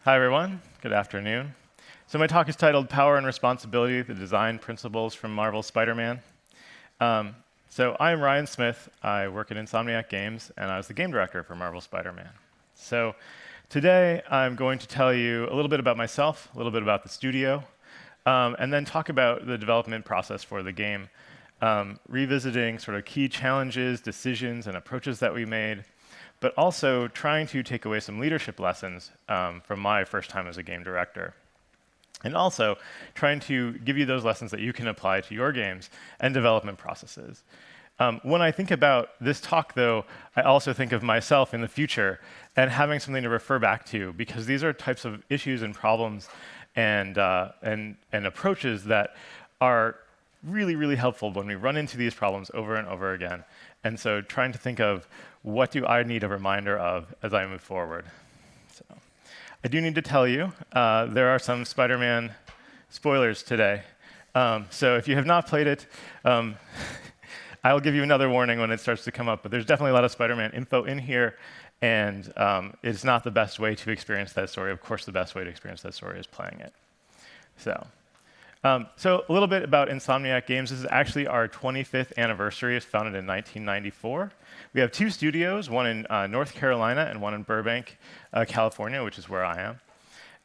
Hi, everyone. Good afternoon. So my talk is titled Power and Responsibility, the Design Principles from Marvel's Spider-Man. So I'm Ryan Smith. I work at Insomniac Games, and I was the game director for Marvel's Spider-Man. So today, I'm going to tell you a little bit about myself, a little bit about the studio, and then talk about the development process for the game, revisiting sort of key challenges, decisions, and approaches that we made, but also trying to take away some leadership lessons from my first time as a game director. And also trying to give you those lessons that you can apply to your games and development processes. When I think about this talk, though, I also think of myself in the future and having something to refer back to, because these are types of issues and problems and approaches that are really, really helpful when we run into these problems over and over again. And so trying to think of what do I need a reminder of as I move forward. So I do need to tell you, there are some Spider-Man spoilers today. So if you have not played it, I'll give you another warning when it starts to come up. But there's definitely a lot of Spider-Man info in here, and it's not the best way to experience that story. Of course, the best way to experience that story is playing it. So a little bit about Insomniac Games. This is actually our 25th anniversary. It's founded in 1994. We have two studios, one in North Carolina and one in Burbank, California, which is where I am.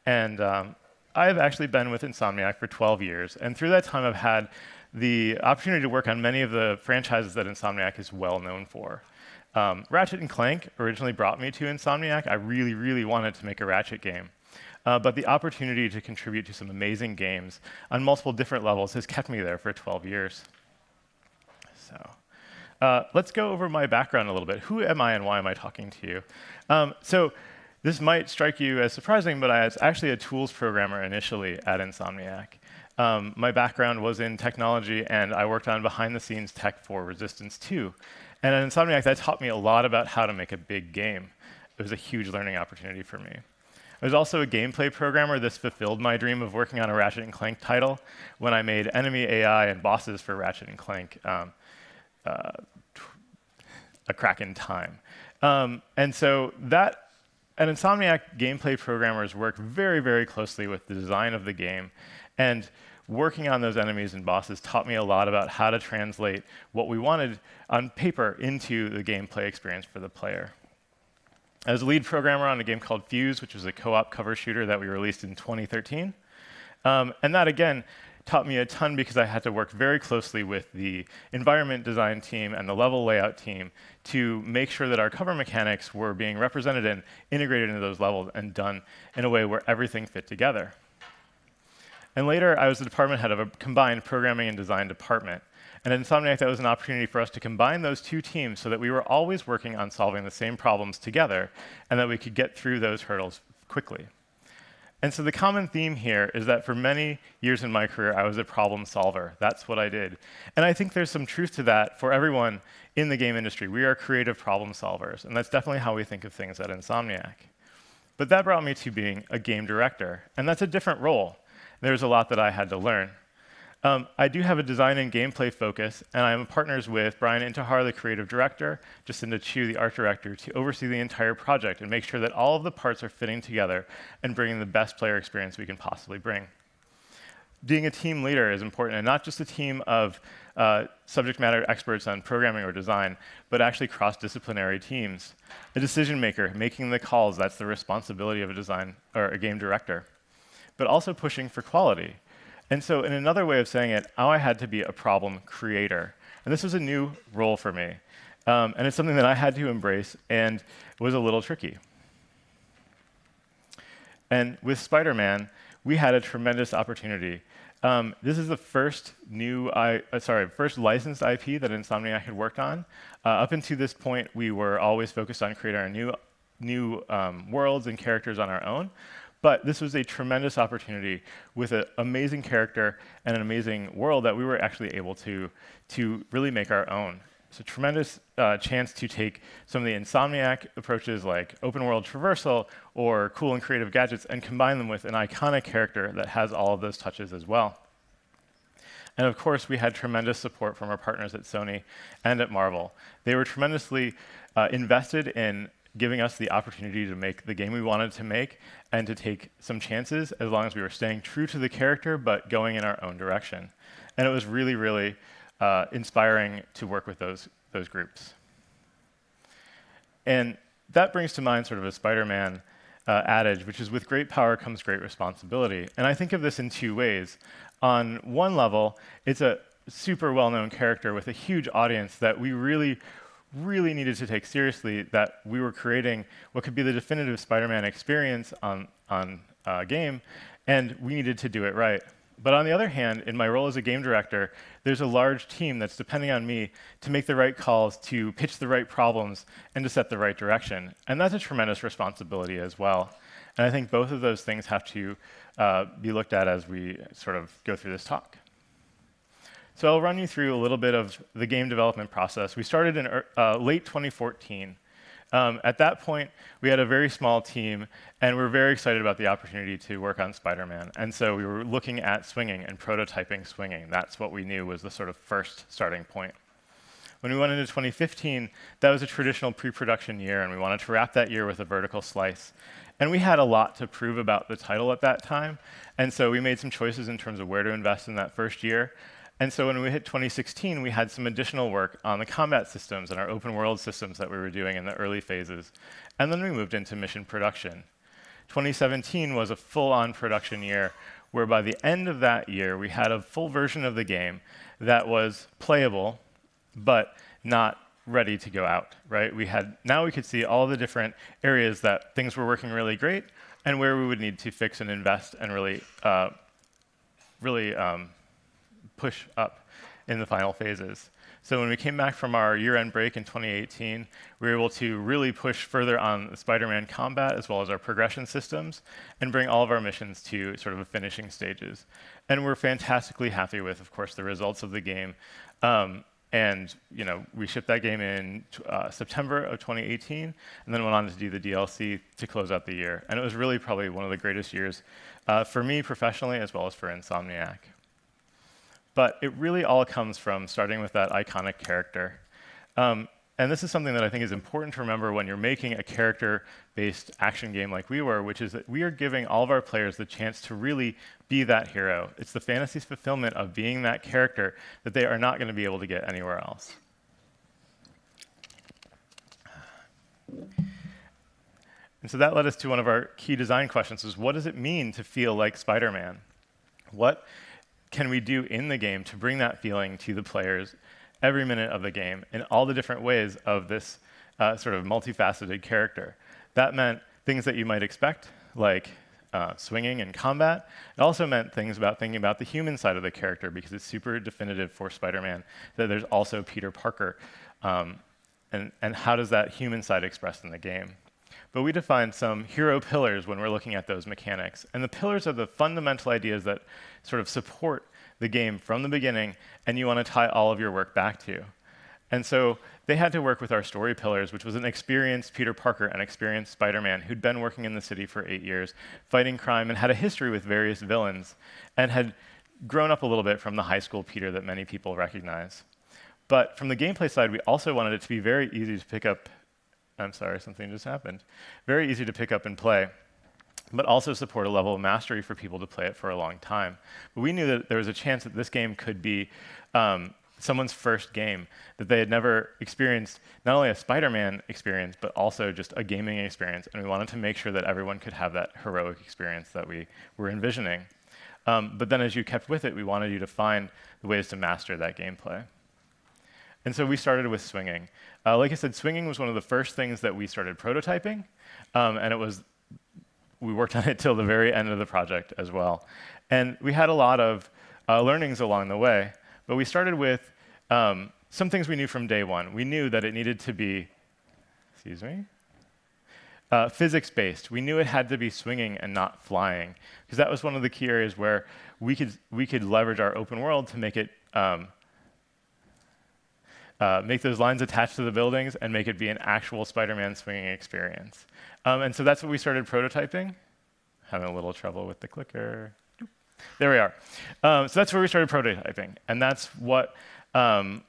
And I've actually been with Insomniac for 12 years. And through that time, I've had the opportunity to work on many of the franchises that Insomniac is well known for. Ratchet & Clank originally brought me to Insomniac. I really, really wanted to make a Ratchet game. But the opportunity to contribute to some amazing games on multiple different levels has kept me there for 12 years. So let's go over my background a little bit. Who am I and why am I talking to you? So this might strike you as surprising, but I was actually a tools programmer initially at Insomniac. My background was in technology, and I worked on behind-the-scenes tech for Resistance 2. And at Insomniac, that taught me a lot about how to make a big game. It was a huge learning opportunity for me. I was also a gameplay programmer. This fulfilled my dream of working on a Ratchet & Clank title when I made enemy AI and bosses for Ratchet & Clank A Crack in Time. And so that, at Insomniac, gameplay programmers work very, very closely with the design of the game. And working on those enemies and bosses taught me a lot about how to translate what we wanted on paper into the gameplay experience for the player. I was a lead programmer on a game called Fuse, which was a co-op cover shooter that we released in 2013. And that, again, taught me a ton because I had to work very closely with the environment design team and the level layout team to make sure that our cover mechanics were being represented and integrated into those levels and done in a way where everything fit together. And later, I was the department head of a combined programming and design department. And at Insomniac, that was an opportunity for us to combine those two teams so that we were always working on solving the same problems together and that we could get through those hurdles quickly. And so the common theme here is that for many years in my career, I was a problem solver. That's what I did. And I think there's some truth to that for everyone in the game industry. We are creative problem solvers, and that's definitely how we think of things at Insomniac. But that brought me to being a game director, and that's a different role. There's a lot that I had to learn. I do have a design and gameplay focus, and I'm partners with Brian Intihar, the creative director, Jacinda Chu, the art director, to oversee the entire project and make sure that all of the parts are fitting together and bringing the best player experience we can possibly bring. Being a team leader is important, and not just a team of subject matter experts on programming or design, but actually cross-disciplinary teams. A decision maker, making the calls, that's the responsibility of a design or a game director, but also pushing for quality. And so in another way of saying it, I had to be a problem creator. And this was a new role for me. And it's something that I had to embrace, and it was a little tricky. And with Spider-Man, we had a tremendous opportunity. This is the first first licensed IP that Insomniac had worked on. Up until this point, we were always focused on creating our new worlds and characters on our own. But this was a tremendous opportunity with an amazing character and an amazing world that we were actually able to really make our own. It's a tremendous chance to take some of the Insomniac approaches like open world traversal or cool and creative gadgets and combine them with an iconic character that has all of those touches as well. And of course, we had tremendous support from our partners at Sony and at Marvel. They were tremendously invested in giving us the opportunity to make the game we wanted to make and to take some chances as long as we were staying true to the character but going in our own direction. And it was really, really inspiring to work with those groups. And that brings to mind sort of a Spider-Man adage, which is with great power comes great responsibility. And I think of this in two ways. On one level, it's a super well-known character with a huge audience that we really, really needed to take seriously, that we were creating what could be the definitive Spider-Man experience on a game, and we needed to do it right. But on the other hand, in my role as a game director, there's a large team that's depending on me to make the right calls, to pitch the right problems, and to set the right direction. And that's a tremendous responsibility as well. And I think both of those things have to be looked at as we sort of go through this talk. So I'll run you through a little bit of the game development process. We started in late 2014. At that point, we had a very small team, and we were very excited about the opportunity to work on Spider-Man. And so we were looking at swinging and prototyping swinging. That's what we knew was the sort of first starting point. When we went into 2015, that was a traditional pre-production year, and we wanted to wrap that year with a vertical slice. And we had a lot to prove about the title at that time, and so we made some choices in terms of where to invest in that first year. And so when we hit 2016, we had some additional work on the combat systems and our open world systems that we were doing in the early phases. And then we moved into mission production. 2017 was a full-on production year, where by the end of that year, we had a full version of the game that was playable, but not ready to go out, right? Now we could see all the different areas that things were working really great and where we would need to fix and invest and really push up in the final phases. So when we came back from our year-end break in 2018, we were able to really push further on the Spider-Man combat as well as our progression systems and bring all of our missions to sort of a finishing stages. And we're fantastically happy with, of course, the results of the game. And we shipped that game in September of 2018 and then went on to do the DLC to close out the year. And it was really probably one of the greatest years for me professionally as well as for Insomniac. But it really all comes from starting with that iconic character. And this is something that I think is important to remember when you're making a character-based action game like we were, which is that we are giving all of our players the chance to really be that hero. It's the fantasy's fulfillment of being that character that they are not going to be able to get anywhere else. And so that led us to one of our key design questions, is what does it mean to feel like Spider-Man? What can we do in the game to bring that feeling to the players every minute of the game in all the different ways of this sort of multifaceted character? That meant things that you might expect, like swinging and combat. It also meant things about thinking about the human side of the character, because it's super definitive for Spider-Man that there's also Peter Parker. And how does that human side express in the game? But we defined some hero pillars when we're looking at those mechanics. And the pillars are the fundamental ideas that sort of support the game from the beginning, and you want to tie all of your work back to. And so they had to work with our story pillars, which was an experienced Peter Parker, an experienced Spider-Man who'd been working in the city for 8 years, fighting crime, and had a history with various villains, and had grown up a little bit from the high school Peter that many people recognize. But from the gameplay side, we also wanted it to be very easy to pick up. I'm sorry, something just happened. Very easy to pick up and play, but also support a level of mastery for people to play it for a long time. But we knew that there was a chance that this game could be someone's first game, that they had never experienced not only a Spider-Man experience, but also just a gaming experience. And we wanted to make sure that everyone could have that heroic experience that we were envisioning. But then as you kept with it, we wanted you to find the ways to master that gameplay. And so we started with swinging. Like I said, swinging was one of the first things that we started prototyping, and we worked on it till the very end of the project as well. And we had a lot of learnings along the way, but we started with some things we knew from day one. We knew that it needed to be, physics-based. We knew it had to be swinging and not flying, because that was one of the key areas where we could leverage our open world to make it make those lines attached to the buildings and make it be an actual Spider-Man swinging experience. And so that's what we started prototyping. Having a little trouble with the clicker. There we are. So that's where we started prototyping. And that's what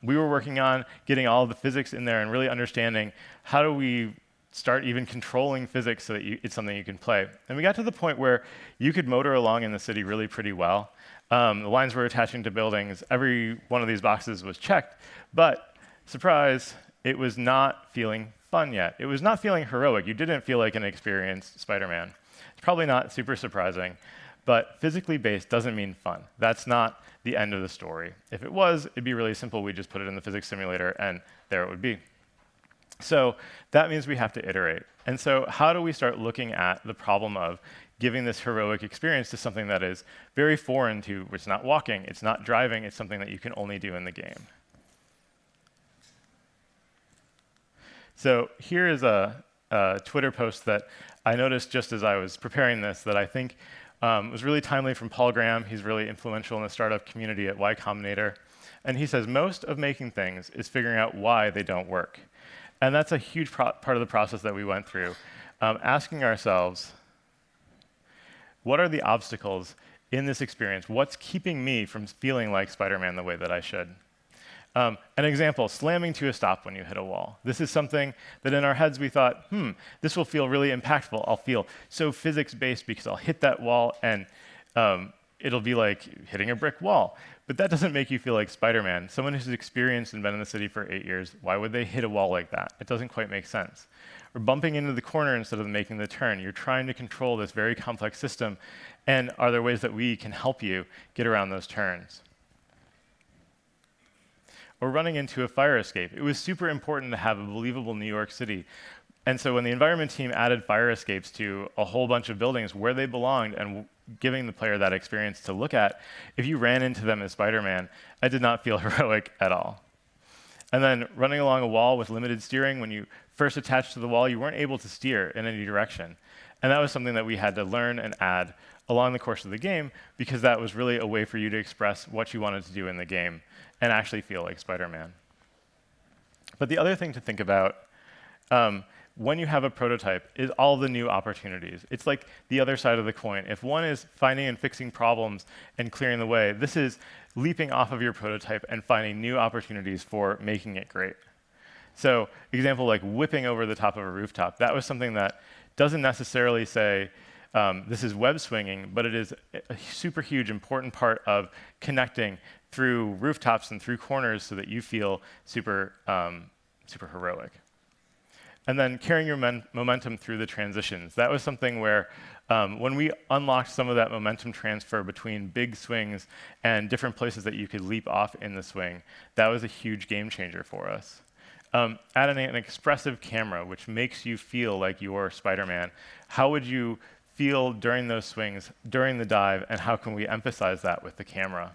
we were working on, getting all of the physics in there and really understanding how do we start even controlling physics so that it's something you can play. And we got to the point where you could motor along in the city really pretty well. The lines were attaching to buildings. Every one of these boxes was checked. But, surprise, it was not feeling fun yet. It was not feeling heroic. You didn't feel like an experienced Spider-Man. It's probably not super surprising. But physically based doesn't mean fun. That's not the end of the story. If it was, it'd be really simple. We'd just put it in the physics simulator, and there it would be. So that means we have to iterate. And so how do we start looking at the problem of giving this heroic experience to something that is very foreign to, it's not walking, it's not driving, it's something that you can only do in the game? So here is a Twitter post that I noticed just as I was preparing this that I think was really timely from Paul Graham. He's really influential in the startup community at Y Combinator. And he says, most of making things is figuring out why they don't work. And that's a huge part of the process that we went through, asking ourselves, what are the obstacles in this experience? What's keeping me from feeling like Spider-Man the way that I should? An example, slamming to a stop when you hit a wall. This is something that in our heads we thought, this will feel really impactful. I'll feel so physics-based because I'll hit that wall and it'll be like hitting a brick wall. But that doesn't make you feel like Spider-Man. Someone who's experienced and been in the city for 8 years, why would they hit a wall like that? It doesn't quite make sense. Or bumping into the corner instead of making the turn. You're trying to control this very complex system, and are there ways that we can help you get around those turns? Or running into a fire escape. It was super important to have a believable New York City. And so when the environment team added fire escapes to a whole bunch of buildings where they belonged and giving the player that experience to look at, if you ran into them as Spider-Man, I did not feel heroic at all. And then running along a wall with limited steering, when you first attached to the wall, you weren't able to steer in any direction. And that was something that we had to learn and add along the course of the game, because that was really a way for you to express what you wanted to do in the game and actually feel like Spider-Man. But the other thing to think about when you have a prototype is all the new opportunities. It's like the other side of the coin. If one is finding and fixing problems and clearing the way, this is leaping off of your prototype and finding new opportunities for making it great. So example like whipping over the top of a rooftop. That was something that doesn't necessarily say this is web swinging, but it is a super huge important part of connecting through rooftops and through corners so that you feel super heroic. And then carrying your momentum through the transitions. That was something where when we unlocked some of that momentum transfer between big swings and different places that you could leap off in the swing, that was a huge game changer for us. Adding an expressive camera, which makes you feel like you're Spider-Man. How would you feel during those swings, during the dive, and how can we emphasize that with the camera?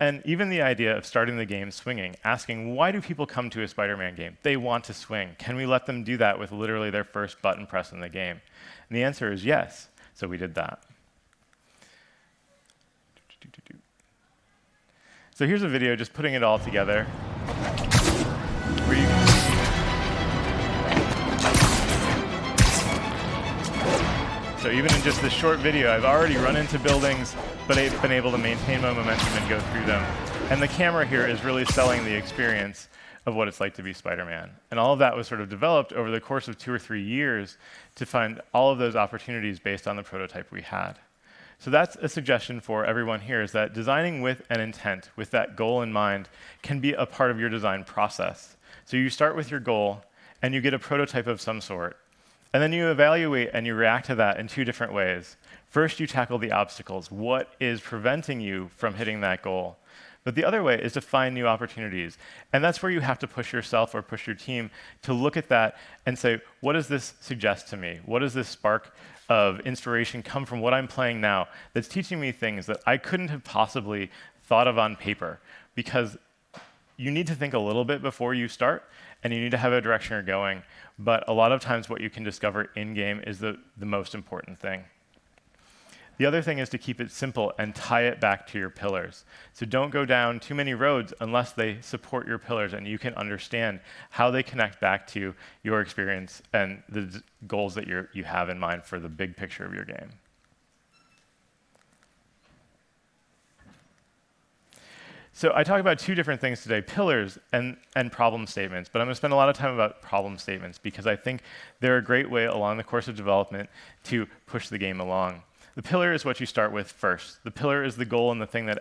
And even the idea of starting the game swinging, asking, why do people come to a Spider-Man game? They want to swing. Can we let them do that with literally their first button press in the game? And the answer is yes, so we did that. So here's a video just putting it all together. Where you can So even in just this short video, I've already run into buildings, but I've been able to maintain my momentum and go through them. And the camera here is really selling the experience of what it's like to be Spider-Man. And all of that was sort of developed over the course of 2 or 3 years to find all of those opportunities based on the prototype we had. So that's a suggestion for everyone here, is that designing with an intent, with that goal in mind, can be a part of your design process. So you start with your goal, and you get a prototype of some sort. And then you evaluate and you react to that in 2 different ways. First, you tackle the obstacles. What is preventing you from hitting that goal? But the other way is to find new opportunities. And that's where you have to push yourself or push your team to look at that and say, what does this suggest to me? What does this spark of inspiration come from what I'm playing now that's teaching me things that I couldn't have possibly thought of on paper? Because you need to think a little bit before you start, and you need to have a direction you're going. But a lot of times what you can discover in-game is the most important thing. The other thing is to keep it simple and tie it back to your pillars. So don't go down too many roads unless they support your pillars and you can understand how they connect back to your experience and the goals that you have in mind for the big picture of your game. So I talk about two different things today, pillars and problem statements, but I'm going to spend a lot of time about problem statements because I think they're a great way along the course of development to push the game along. The pillar is what you start with first. The pillar is the goal and the thing that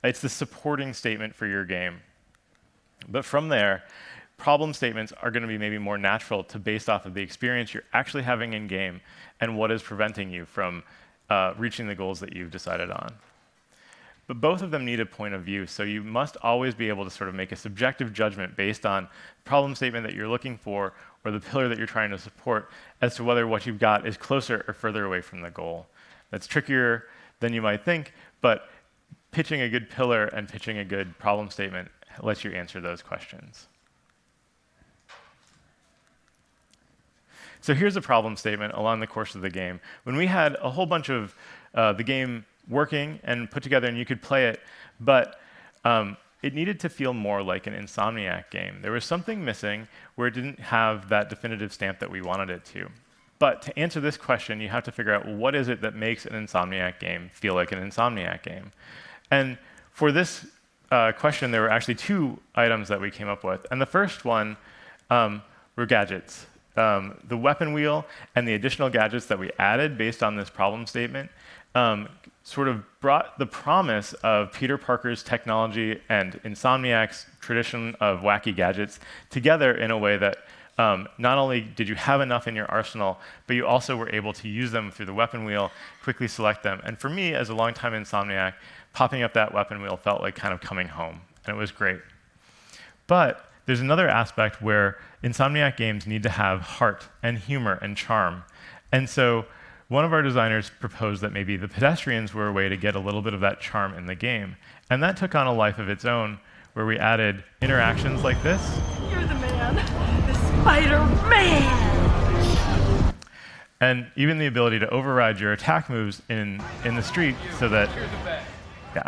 it's the supporting statement for your game. But from there, problem statements are going to be maybe more natural to based off of the experience you're actually having in game and what is preventing you from reaching the goals that you've decided on. But both of them need a point of view, so you must always be able to sort of make a subjective judgment based on the problem statement that you're looking for or the pillar that you're trying to support as to whether what you've got is closer or further away from the goal. That's trickier than you might think, but pitching a good pillar and pitching a good problem statement lets you answer those questions. So here's a problem statement along the course of the game. When we had a whole bunch of the game working and put together and you could play it, but it needed to feel more like an Insomniac game. There was something missing where it didn't have that definitive stamp that we wanted it to. But to answer this question, you have to figure out what is it that makes an Insomniac game feel like an Insomniac game. And for this question, there were actually two items that we came up with. And the first one were gadgets. The weapon wheel and the additional gadgets that we added based on this problem statement sort of brought the promise of Peter Parker's technology and Insomniac's tradition of wacky gadgets together in a way that not only did you have enough in your arsenal, but you also were able to use them through the weapon wheel, quickly select them. And for me, as a longtime Insomniac, popping up that weapon wheel felt like kind of coming home, and it was great. But there's another aspect where Insomniac games need to have heart and humor and charm. And so one of our designers proposed that maybe the pedestrians were a way to get a little bit of that charm in the game. And that took on a life of its own, where we added interactions like this. You're the man, the Spider-Man! And even the ability to override your attack moves in the street so that, yeah,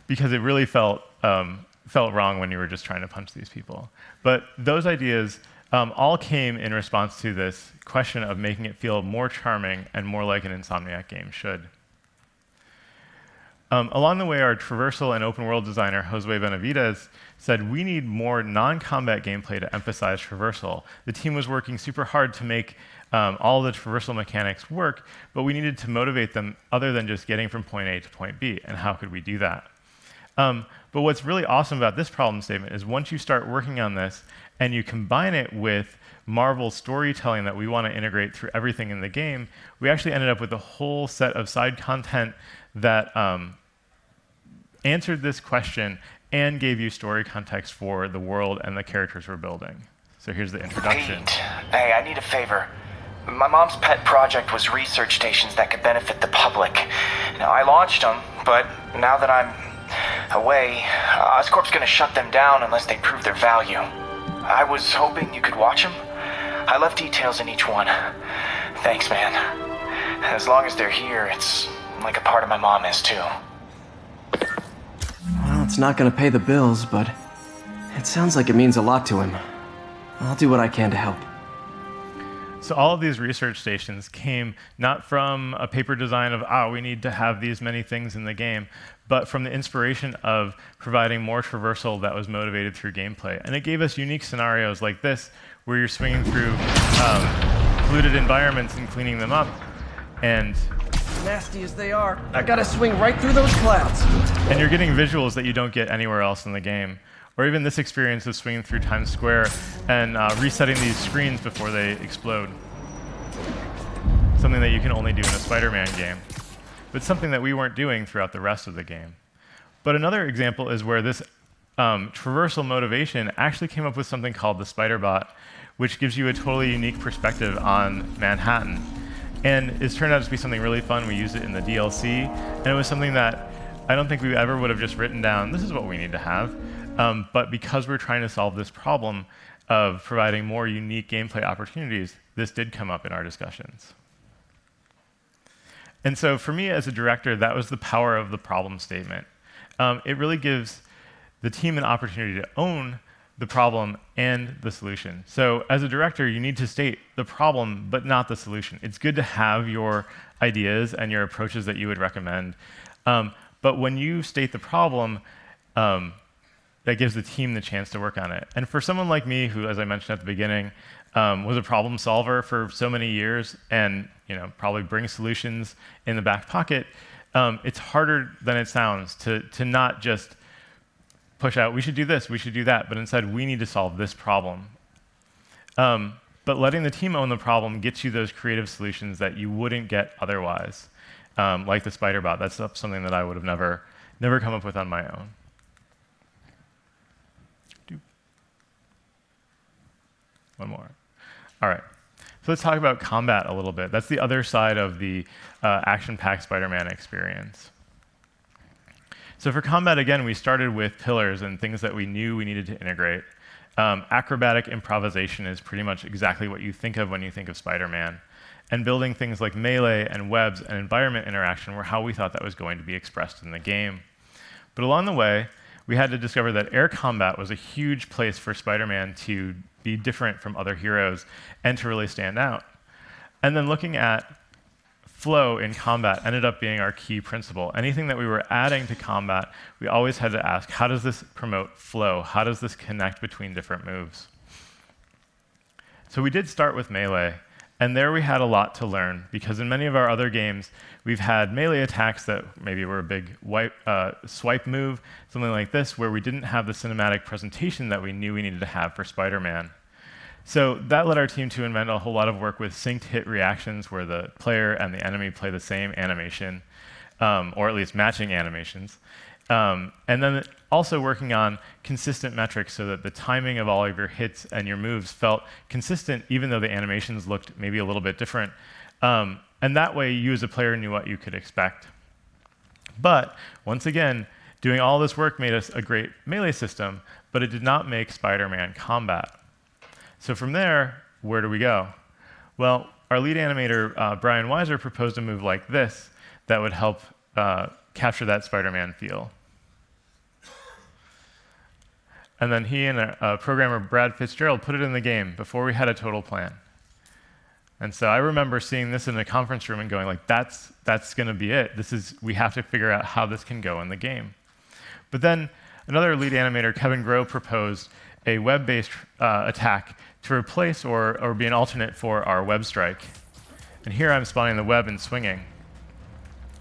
because it really felt wrong when you were just trying to punch these people. But those ideas all came in response to this question of making it feel more charming and more like an Insomniac game should. Along the way, our traversal and open world designer, Josue Benavides, said we need more non-combat gameplay to emphasize traversal. The team was working super hard to make all the traversal mechanics work, but we needed to motivate them other than just getting from point A to point B, and how could we do that? But what's really awesome about this problem statement is once you start working on this and you combine it with Marvel's storytelling that we want to integrate through everything in the game, we actually ended up with a whole set of side content that answered this question and gave you story context for the world and the characters we're building. So here's the introduction. Pete, hey, I need a favor. My mom's pet project was research stations that could benefit the public. Now, I launched them, but now that I'm away, Oscorp's gonna shut them down unless they prove their value. I was hoping you could watch them. I left details in each one. Thanks, man. As long as they're here, it's like a part of my mom is too. Well, it's not gonna pay the bills, but it sounds like it means a lot to him. I'll do what I can to help. So all of these research stations came not from a paper design of, we need to have these many things in the game, but from the inspiration of providing more traversal that was motivated through gameplay. And it gave us unique scenarios like this, where you're swinging through polluted environments and cleaning them up. And Nasty as they are, I gotta swing right through those clouds. And you're getting visuals that you don't get anywhere else in the game. Or even this experience of swinging through Times Square and resetting these screens before they explode. Something that you can only do in a Spider-Man game, but something that we weren't doing throughout the rest of the game. But another example is where this traversal motivation actually came up with something called the Spider-Bot, which gives you a totally unique perspective on Manhattan. And it's turned out to be something really fun. We used it in the DLC, and it was something that I don't think we ever would have just written down, this is what we need to have. But because we're trying to solve this problem of providing more unique gameplay opportunities, this did come up in our discussions. And so for me as a director, that was the power of the problem statement. It really gives the team an opportunity to own the problem and the solution. So as a director, you need to state the problem, but not the solution. It's good to have your ideas and your approaches that you would recommend. But when you state the problem, that gives the team the chance to work on it. And for someone like me, who, as I mentioned at the beginning, was a problem solver for so many years and probably brings solutions in the back pocket, it's harder than it sounds to not just push out, we should do this, we should do that, but instead, we need to solve this problem. But letting the team own the problem gets you those creative solutions that you wouldn't get otherwise, like the spider bot. That's something that I would have never come up with on my own. One more. All right. So let's talk about combat a little bit. That's the other side of the action-packed Spider-Man experience. So for combat, again, we started with pillars and things that we knew we needed to integrate. Acrobatic improvisation is pretty much exactly what you think of when you think of Spider-Man. And building things like melee and webs and environment interaction were how we thought that was going to be expressed in the game. But along the way, we had to discover that air combat was a huge place for Spider-Man to be different from other heroes and to really stand out. And then looking at flow in combat ended up being our key principle. Anything that we were adding to combat, we always had to ask, how does this promote flow? How does this connect between different moves? So we did start with melee, and there we had a lot to learn, because in many of our other games, we've had melee attacks that maybe were a big swipe move, something like this, where we didn't have the cinematic presentation that we knew we needed to have for Spider-Man. So that led our team to invent a whole lot of work with synced hit reactions, where the player and the enemy play the same animation, or at least matching animations. And then also working on consistent metrics so that the timing of all of your hits and your moves felt consistent, even though the animations looked maybe a little bit different. And that way, you as a player knew what you could expect. But once again, doing all this work made us a great melee system, but it did not make Spider-Man combat. So from there, where do we go? Well, our lead animator, Brian Weiser, proposed a move like this that would help capture that Spider-Man feel. And then he and a programmer, Brad Fitzgerald, put it in the game before we had a total plan. And so I remember seeing this in a conference room and going, like, that's going to be it. We have to figure out how this can go in the game. But then another lead animator, Kevin Groh, proposed a web-based attack to replace or be an alternate for our web strike. And here I'm spawning the web and swinging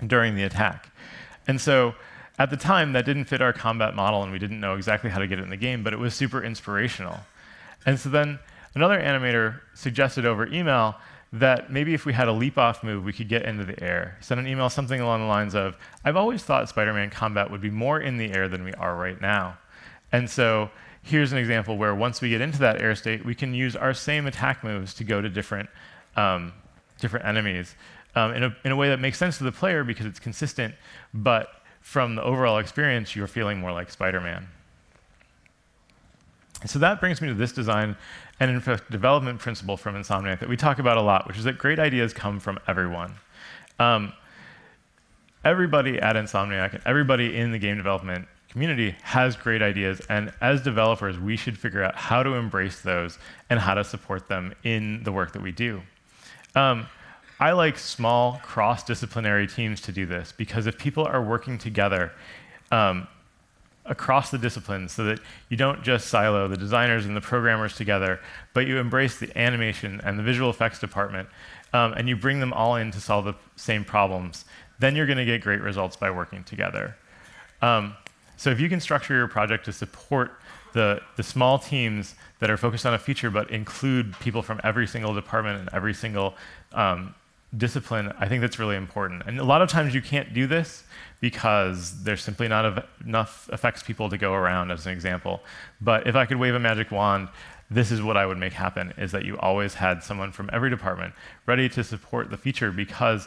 during the attack. And so at the time, that didn't fit our combat model, and we didn't know exactly how to get it in the game, but it was super inspirational. And so then another animator suggested over email that maybe if we had a leap-off move, we could get into the air. He sent an email something along the lines of, I've always thought Spider-Man combat would be more in the air than we are right now. And so here's an example where once we get into that air state, we can use our same attack moves to go to different enemies in a way that makes sense to the player because it's consistent, but from the overall experience, you're feeling more like Spider-Man. So that brings me to this design and in fact development principle from Insomniac that we talk about a lot, which is that great ideas come from everyone. Everybody at Insomniac and everybody in the game development community has great ideas, and as developers, we should figure out how to embrace those and how to support them in the work that we do. I like small cross-disciplinary teams to do this, because if people are working together across the disciplines so that you don't just silo the designers and the programmers together, but you embrace the animation and the visual effects department, and you bring them all in to solve the same problems, then you're going to get great results by working together. So if you can structure your project to support the small teams that are focused on a feature but include people from every single department and every single discipline, I think that's really important. And a lot of times you can't do this because there's simply not enough effects people to go around, as an example. But if I could wave a magic wand, this is what I would make happen, is that you always had someone from every department ready to support the feature, because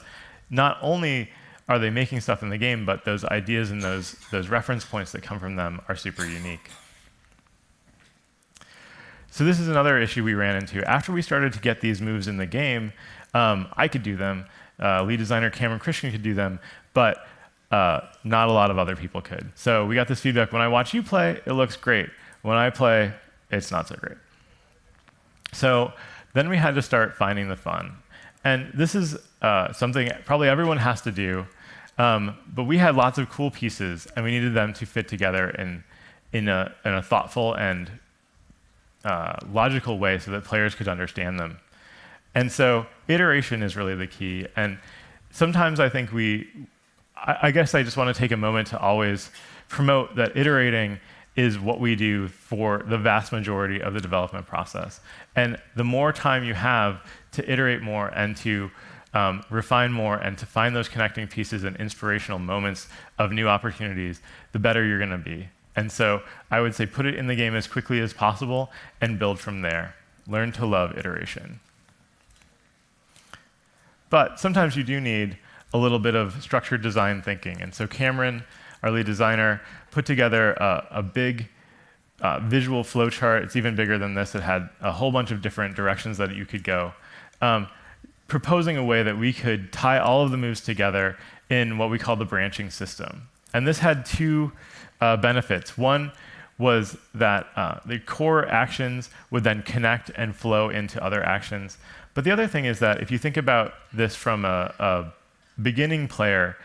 not only are they making stuff in the game, but those ideas and those reference points that come from them are super unique. So this is another issue we ran into. After we started to get these moves in the game, I could do them, lead designer Cameron Christian could do them, but not a lot of other people could. So we got this feedback, when I watch you play, it looks great. When I play, it's not so great. So then we had to start finding the fun. And this is something probably everyone has to do, But we had lots of cool pieces, and we needed them to fit together in a thoughtful and logical way so that players could understand them. And so iteration is really the key. And sometimes I think I guess I just want to take a moment to always promote that iterating is what we do for the vast majority of the development process. And the more time you have to iterate more and to refine more and to find those connecting pieces and inspirational moments of new opportunities, the better you're going to be. And so I would say put it in the game as quickly as possible and build from there. Learn to love iteration. But sometimes you do need a little bit of structured design thinking. And so Cameron, our lead designer, put together a big visual flowchart. It's even bigger than this. It had a whole bunch of different directions that you could go, proposing a way that we could tie all of the moves together in what we call the branching system. And this had two benefits. One was that the core actions would then connect and flow into other actions. But the other thing is that if you think about this from a beginning player,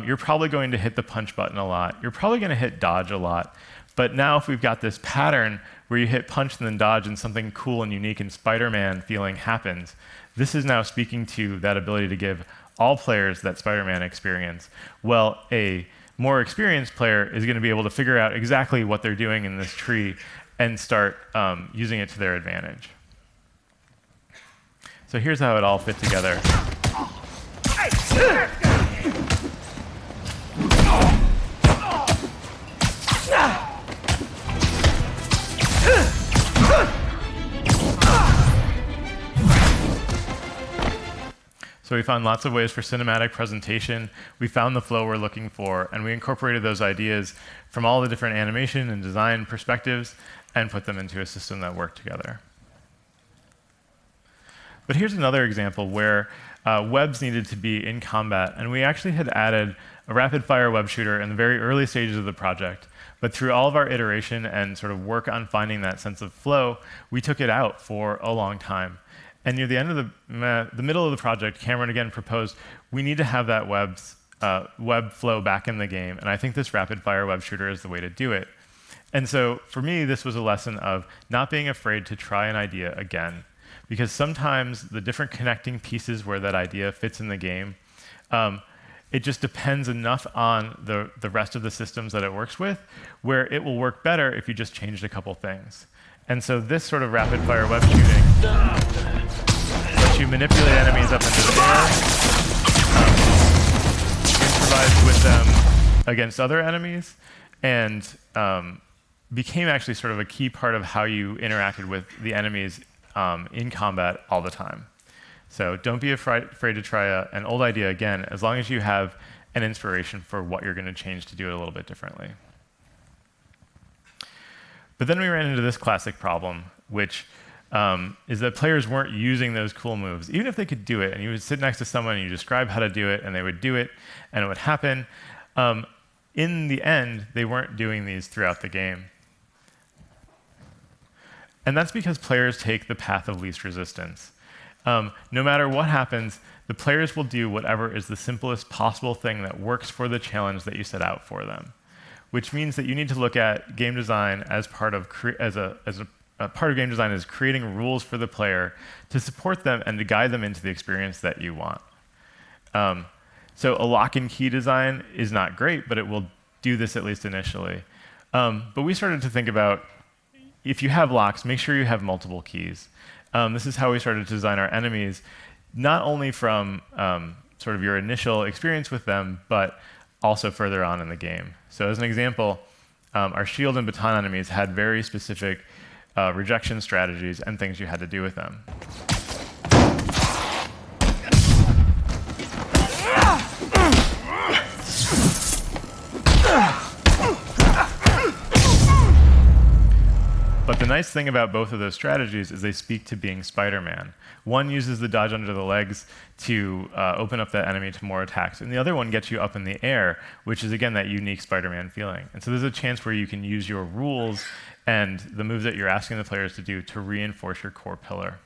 you're probably going to hit the punch button a lot. You're probably going to hit dodge a lot. But now if we've got this pattern where you hit punch and then dodge and something cool and unique and Spider-Man feeling happens, this is now speaking to that ability to give all players that Spider-Man experience. Well, a more experienced player is going to be able to figure out exactly what they're doing in this tree and start using it to their advantage. So here's how it all fit together. So we found lots of ways for cinematic presentation. We found the flow we're looking for, and we incorporated those ideas from all the different animation and design perspectives and put them into a system that worked together. But here's another example where webs needed to be in combat, and we actually had added a rapid-fire web shooter in the very early stages of the project. But through all of our iteration and sort of work on finding that sense of flow, we took it out for a long time. And near the end of the middle of the project, Cameron again proposed we need to have that web flow back in the game, and I think this rapid-fire web shooter is the way to do it. And so for me, this was a lesson of not being afraid to try an idea again, because sometimes the different connecting pieces where that idea fits in the game, it just depends enough on the rest of the systems that it works with, where it will work better if you just changed a couple things. And so this sort of rapid-fire web shooting lets you manipulate enemies up into the air, improvise with them against other enemies, and became actually sort of a key part of how you interacted with the enemies in combat all the time. So don't be afraid to try an old idea again, as long as you have an inspiration for what you're going to change to do it a little bit differently. But then we ran into this classic problem, which is that players weren't using those cool moves. Even if they could do it, and you would sit next to someone and you describe how to do it, and they would do it, and it would happen, in the end, they weren't doing these throughout the game. And that's because players take the path of least resistance. No matter what happens, the players will do whatever is the simplest possible thing that works for the challenge that you set out for them, which means that you need to look at game design as part of part of game design is creating rules for the player to support them and to guide them into the experience that you want. So a lock and key design is not great, but it will do this at least initially. But we started to think about, if you have locks, make sure you have multiple keys. This is how we started to design our enemies, not only from sort of your initial experience with them, but also further on in the game. So as an example, our shield and baton enemies had very specific rejection strategies and things you had to do with them. But the nice thing about both of those strategies is they speak to being Spider-Man. One uses the dodge under the legs to open up that enemy to more attacks, and the other one gets you up in the air, which is, again, that unique Spider-Man feeling. And so there's a chance where you can use your rules and the moves that you're asking the players to do to reinforce your core pillar.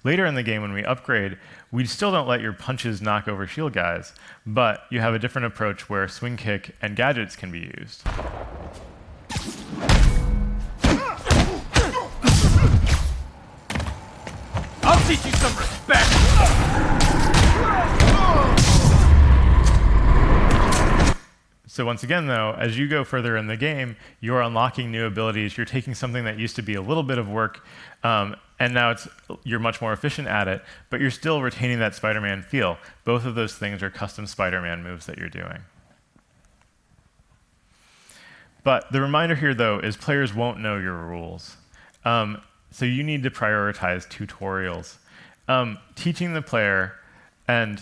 Later in the game, when we upgrade, we still don't let your punches knock over shield guys, but you have a different approach where swing kick and gadgets can be used. I'll teach you some respect! So once again, though, as you go further in the game, you're unlocking new abilities. You're taking something that used to be a little bit of work, and now you're much more efficient at it, but you're still retaining that Spider-Man feel. Both of those things are custom Spider-Man moves that you're doing. But the reminder here, though, is players won't know your rules. So you need to prioritize tutorials. Teaching the player and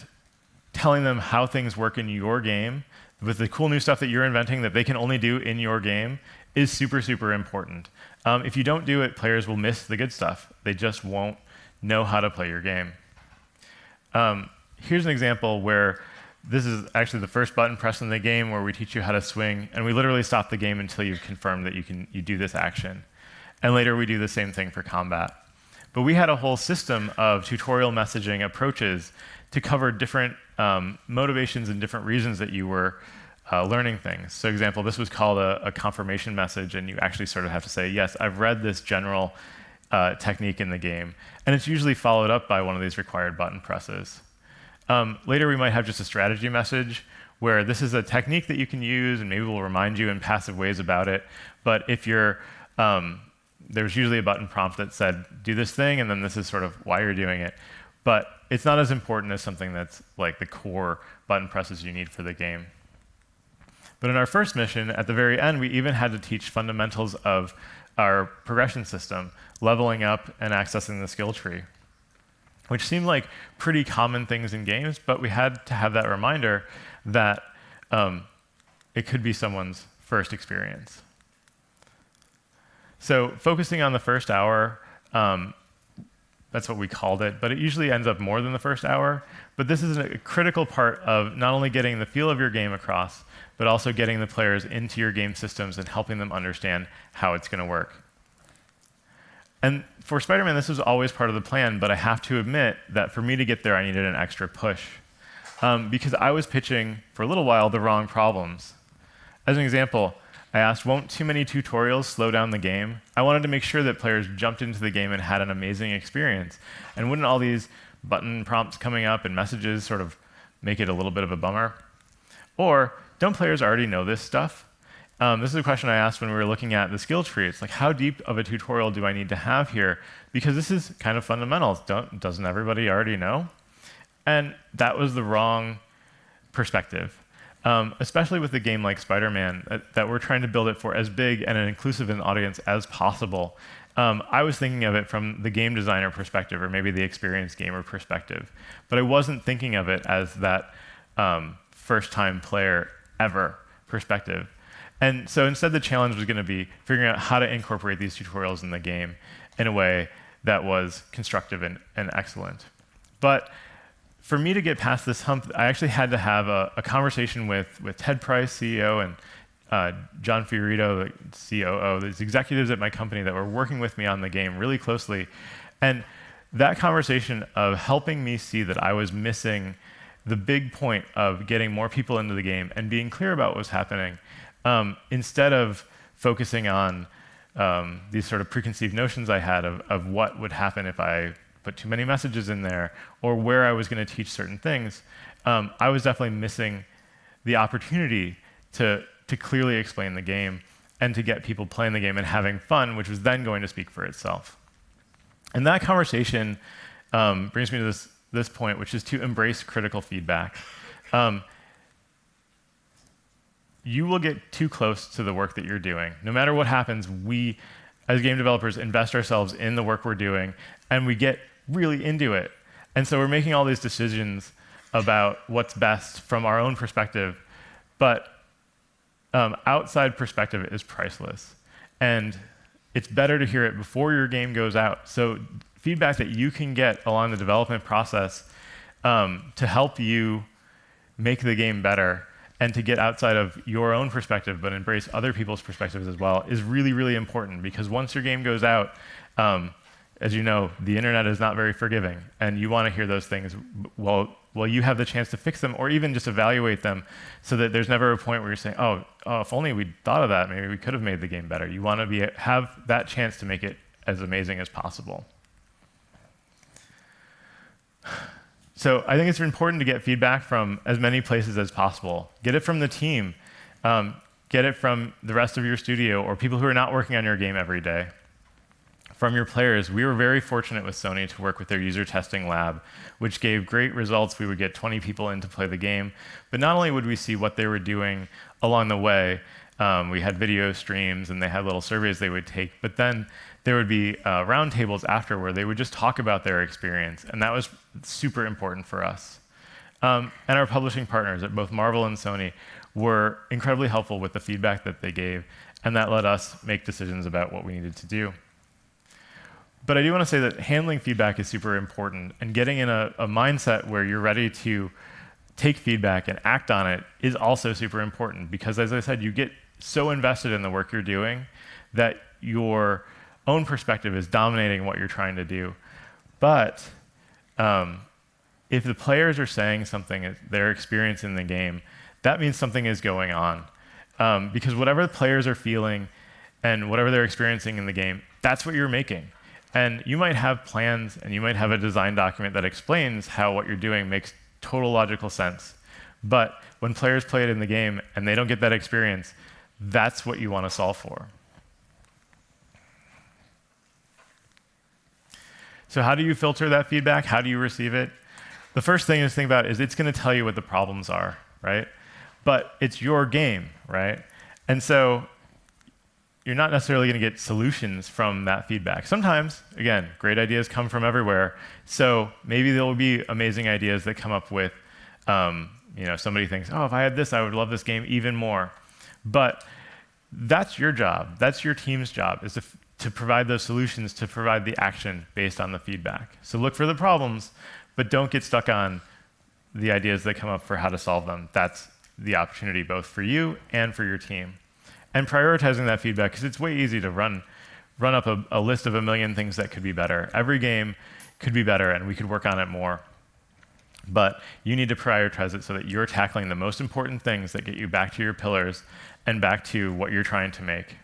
telling them how things work in your game with the cool new stuff that you're inventing that they can only do in your game is super, super important. If you don't do it, players will miss the good stuff. They just won't know how to play your game. Here's an example where this is actually the first button press in the game where we teach you how to swing, and we literally stop the game until you've confirmed that you do this action. And later we do the same thing for combat. But we had a whole system of tutorial messaging approaches to cover different motivations and different reasons that you were learning things. So, example, this was called a confirmation message, and you actually sort of have to say, yes, I've read this general technique in the game. And it's usually followed up by one of these required button presses. Later, we might have just a strategy message where this is a technique that you can use, and maybe we'll remind you in passive ways about it. But if you're there's usually a button prompt that said, do this thing, and then this is sort of why you're doing it. But it's not as important as something that's like the core button presses you need for the game. But in our first mission, at the very end, we even had to teach fundamentals of our progression system, leveling up and accessing the skill tree, which seemed like pretty common things in games, but we had to have that reminder that it could be someone's first experience. So focusing on the first hour, that's what we called it, but it usually ends up more than the first hour. But this is a critical part of not only getting the feel of your game across, but also getting the players into your game systems and helping them understand how it's going to work. And for Spider-Man, this was always part of the plan, but I have to admit that for me to get there, I needed an extra push. Because I was pitching, for a little while, the wrong problems. As an example, I asked, won't too many tutorials slow down the game? I wanted to make sure that players jumped into the game and had an amazing experience. And wouldn't all these button prompts coming up and messages sort of make it a little bit of a bummer? Or don't players already know this stuff? This is a question I asked when we were looking at the skill tree. It's like, how deep of a tutorial do I need to have here? Because this is kind of fundamentals. Doesn't everybody already know? And that was the wrong perspective. Especially with a game like Spider-Man, that we're trying to build it for as big and an inclusive an audience as possible. I was thinking of it from the game designer perspective, or maybe the experienced gamer perspective. But I wasn't thinking of it as that first-time player ever perspective. And so instead, the challenge was going to be figuring out how to incorporate these tutorials in the game in a way that was constructive and excellent. But for me to get past this hump, I actually had to have a conversation with Ted Price, CEO, and John Fiorito, the COO, these executives at my company that were working with me on the game really closely. And that conversation of helping me see that I was missing the big point of getting more people into the game and being clear about what was happening, instead of focusing on these sort of preconceived notions I had of what would happen if I put too many messages in there, or where I was going to teach certain things, I was definitely missing the opportunity to clearly explain the game and to get people playing the game and having fun, which was then going to speak for itself. And that conversation brings me to this point, which is to embrace critical feedback. You will get too close to the work that you're doing. No matter what happens, we, as game developers, invest ourselves in the work we're doing, and we get really into it. And so we're making all these decisions about what's best from our own perspective, but outside perspective is priceless. And it's better to hear it before your game goes out. So feedback that you can get along the development process to help you make the game better and to get outside of your own perspective but embrace other people's perspectives as well is really, really important, because once your game goes out, as you know, the internet is not very forgiving, and you want to hear those things while you have the chance to fix them or even just evaluate them so that there's never a point where you're saying, oh, if only we'd thought of that, maybe we could have made the game better. You want to have that chance to make it as amazing as possible. So I think it's important to get feedback from as many places as possible. Get it from the team. Get it from the rest of your studio or people who are not working on your game every day. From your players, we were very fortunate with Sony to work with their user testing lab, which gave great results. We would get 20 people in to play the game. But not only would we see what they were doing along the way, we had video streams and they had little surveys they would take, but then there would be roundtables after where they would just talk about their experience, and that was super important for us. And our publishing partners at both Marvel and Sony were incredibly helpful with the feedback that they gave, and that let us make decisions about what we needed to do. But I do want to say that handling feedback is super important, and getting in a mindset where you're ready to take feedback and act on it is also super important, because as I said, you get so invested in the work you're doing that your own perspective is dominating what you're trying to do. But if the players are saying something, they're experiencing the game, that means something is going on. Because whatever the players are feeling and whatever they're experiencing in the game, that's what you're making. And you might have plans and you might have a design document that explains how what you're doing makes total logical sense. But when players play it in the game and they don't get that experience, that's what you want to solve for. So how do you filter that feedback? How do you receive it? The first thing to think about is it's going to tell you what the problems are, right? But it's your game, right? And so you're not necessarily going to get solutions from that feedback. Sometimes, again, great ideas come from everywhere. So maybe there will be amazing ideas that come up with, somebody thinks, oh, if I had this, I would love this game even more. But that's your job. That's your team's job, is to provide those solutions, to provide the action based on the feedback. So look for the problems, but don't get stuck on the ideas that come up for how to solve them. That's the opportunity both for you and for your team. And prioritizing that feedback, because it's way easy to run up a list of a million things that could be better. Every game could be better, and we could work on it more. But you need to prioritize it so that you're tackling the most important things that get you back to your pillars and back to what you're trying to make.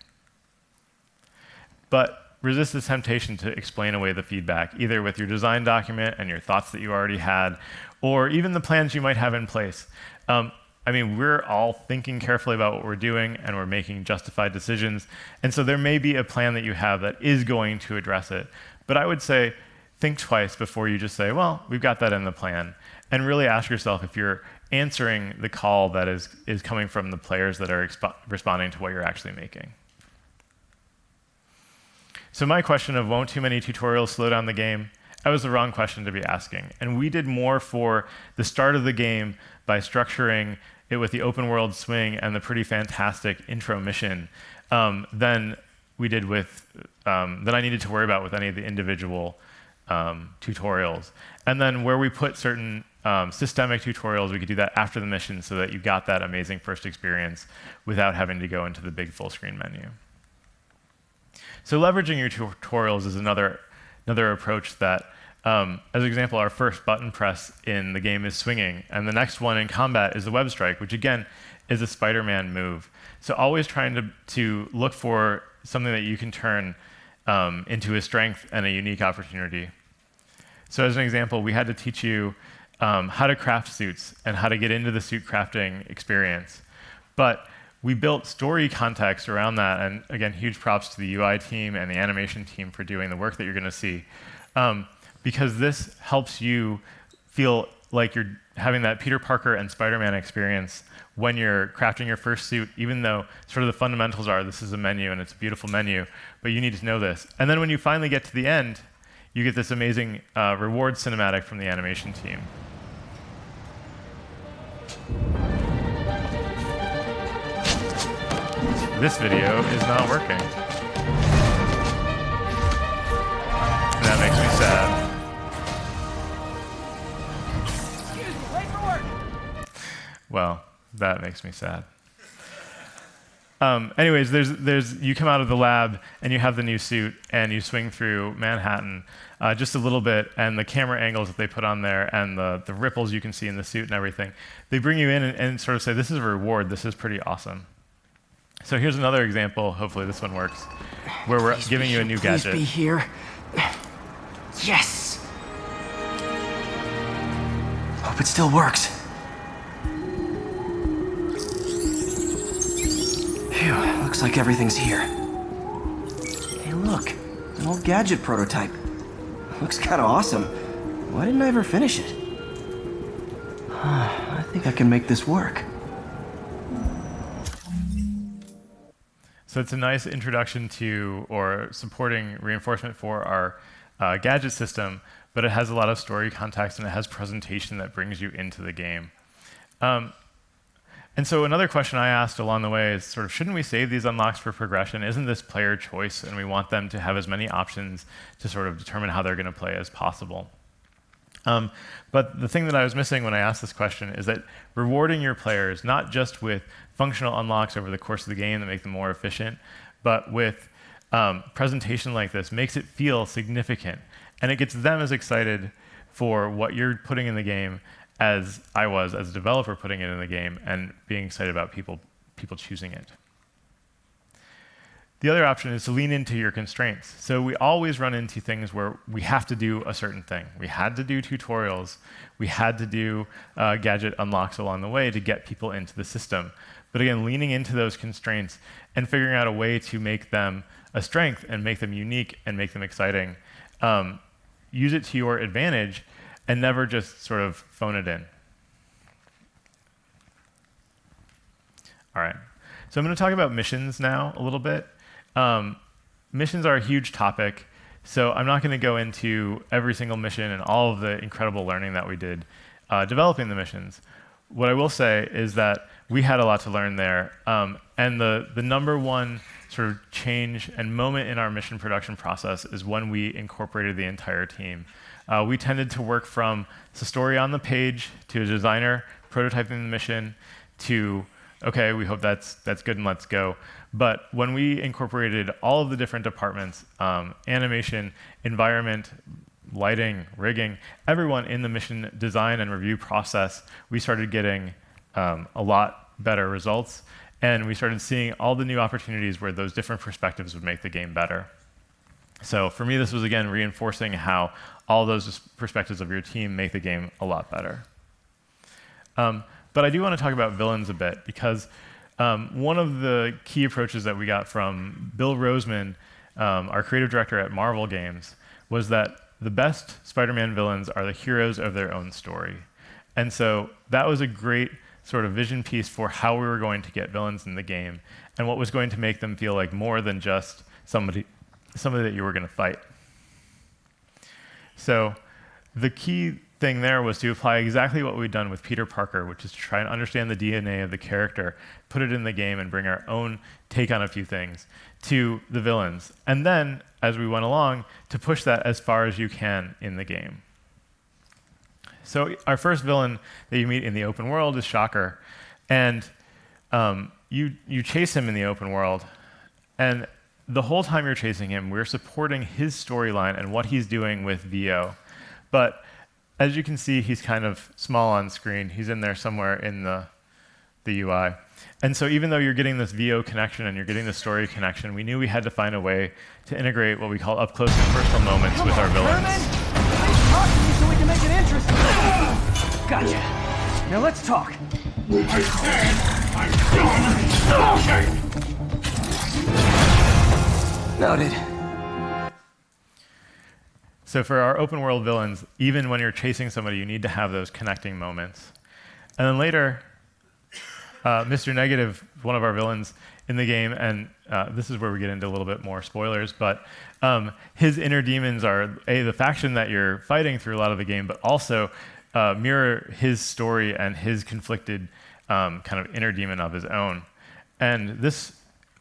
But resist the temptation to explain away the feedback, either with your design document and your thoughts that you already had, or even the plans you might have in place. We're all thinking carefully about what we're doing, and we're making justified decisions. And so there may be a plan that you have that is going to address it. But I would say, think twice before you just say, well, we've got that in the plan. And really ask yourself if you're answering the call that is coming from the players that are responding to what you're actually making. So my question of won't too many tutorials slow down the game? That was the wrong question to be asking. And we did more for the start of the game by structuring it with the open world swing and the pretty fantastic intro mission than we did with, than I needed to worry about with any of the individual tutorials. And then where we put certain systemic tutorials, we could do that after the mission so that you got that amazing first experience without having to go into the big full screen menu. So leveraging your tutorials is another approach that, as an example, our first button press in the game is swinging, and the next one in combat is the web strike, which again is a Spider-Man move. So always trying to look for something that you can turn into a strength and a unique opportunity. So as an example, we had to teach you how to craft suits and how to get into the suit crafting experience. But we built story context around that, and again, huge props to the UI team and the animation team for doing the work that you're going to see. Because this helps you feel like you're having that Peter Parker and Spider-Man experience when you're crafting your first suit, even though sort of the fundamentals are this is a menu and it's a beautiful menu, but you need to know this. And then when you finally get to the end, you get this amazing reward cinematic from the animation team. This video is not working. And that makes me sad. Excuse me, late for work. Well, that makes me sad. Anyways, you come out of the lab and you have the new suit and you swing through Manhattan just a little bit, and the camera angles that they put on there and the ripples you can see in the suit and everything, they bring you in and sort of say, this is a reward, this is pretty awesome. So here's another example, hopefully this one works, where we're giving you a new gadget. Please be here. Yes! Hope it still works. Phew, looks like everything's here. Hey look, an old gadget prototype. Looks kinda awesome. Why didn't I ever finish it? I think I can make this work. So it's a nice introduction to, or supporting reinforcement for our gadget system, but it has a lot of story context and it has presentation that brings you into the game. And so another question I asked along the way is sort of, shouldn't we save these unlocks for progression? Isn't this player choice? And we want them to have as many options to sort of determine how they're going to play as possible. But the thing that I was missing when I asked this question is that rewarding your players, not just with functional unlocks over the course of the game that make them more efficient, but with presentation like this, makes it feel significant. And it gets them as excited for what you're putting in the game as I was as a developer putting it in the game and being excited about people choosing it. The other option is to lean into your constraints. So we always run into things where we have to do a certain thing. We had to do tutorials. We had to do gadget unlocks along the way to get people into the system. But again, leaning into those constraints and figuring out a way to make them a strength and make them unique and make them exciting. Use it to your advantage and never just sort of phone it in. All right. So I'm going to talk about missions now a little bit. Missions are a huge topic, so I'm not going to go into every single mission and all of the incredible learning that we did developing the missions. What I will say is that we had a lot to learn there, and the number one sort of change and moment in our mission production process is when we incorporated the entire team. We tended to work from the story on the page to a designer prototyping the mission to, okay, we hope that's good and let's go. But when we incorporated all of the different departments, animation, environment, lighting, rigging, everyone in the mission design and review process, we started getting a lot better results. And we started seeing all the new opportunities where those different perspectives would make the game better. So for me, this was, again, reinforcing how all those perspectives of your team make the game a lot better. But I do want to talk about villains a bit, because one of the key approaches that we got from Bill Roseman, our creative director at Marvel Games, was that the best Spider-Man villains are the heroes of their own story. And so that was a great sort of vision piece for how we were going to get villains in the game and what was going to make them feel like more than just somebody that you were going to fight. So the key thing there was to apply exactly what we'd done with Peter Parker, which is to try and understand the DNA of the character, put it in the game, and bring our own take on a few things to the villains. And then, as we went along, to push that as far as you can in the game. So our first villain that you meet in the open world is Shocker. And you chase him in the open world, and the whole time you're chasing him, we're supporting his storyline and what he's doing with VO. But as you can see, he's kind of small on screen. He's in there somewhere in the UI. And so even though you're getting this VO connection and you're getting the story connection, we knew we had to find a way to integrate what we call up-close and personal moments with our villains. Please talk to me so we can make it interesting. Gotcha. Now let's talk. I said I'm done talking! Noted. So for our open world villains, even when you're chasing somebody, you need to have those connecting moments. And then later, Mr. Negative, one of our villains in the game, and this is where we get into a little bit more spoilers, but his inner demons are the faction that you're fighting through a lot of the game, but also mirror his story and his conflicted kind of inner demon of his own. And this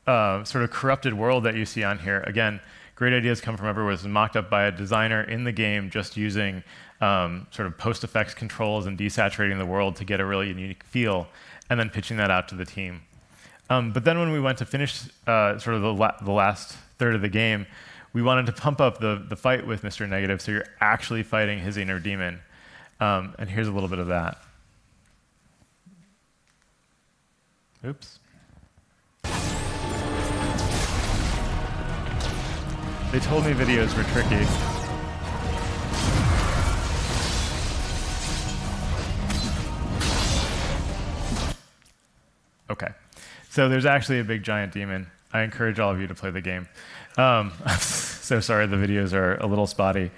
sort of corrupted world that you see on here, again, great ideas come from everywhere. This was mocked up by a designer in the game just using sort of post-effects controls and desaturating the world to get a really unique feel, and then pitching that out to the team. But then when we went to finish sort of the last third of the game, we wanted to pump up the fight with Mr. Negative, so you're actually fighting his inner demon. And here's a little bit of that. Oops. They told me videos were tricky. Okay. So there's actually a big giant demon. I encourage all of you to play the game. I'm so sorry the videos are a little spotty.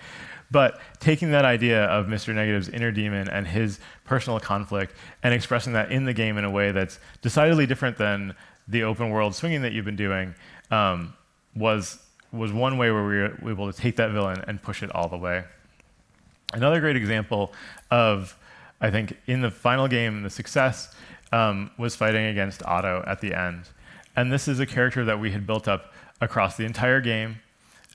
But taking that idea of Mr. Negative's inner demon and his personal conflict and expressing that in the game in a way that's decidedly different than the open world swinging that you've been doing was one way where we were able to take that villain and push it all the way. Another great example of, I think, in the final game, the success was fighting against Otto at the end. And this is a character that we had built up across the entire game.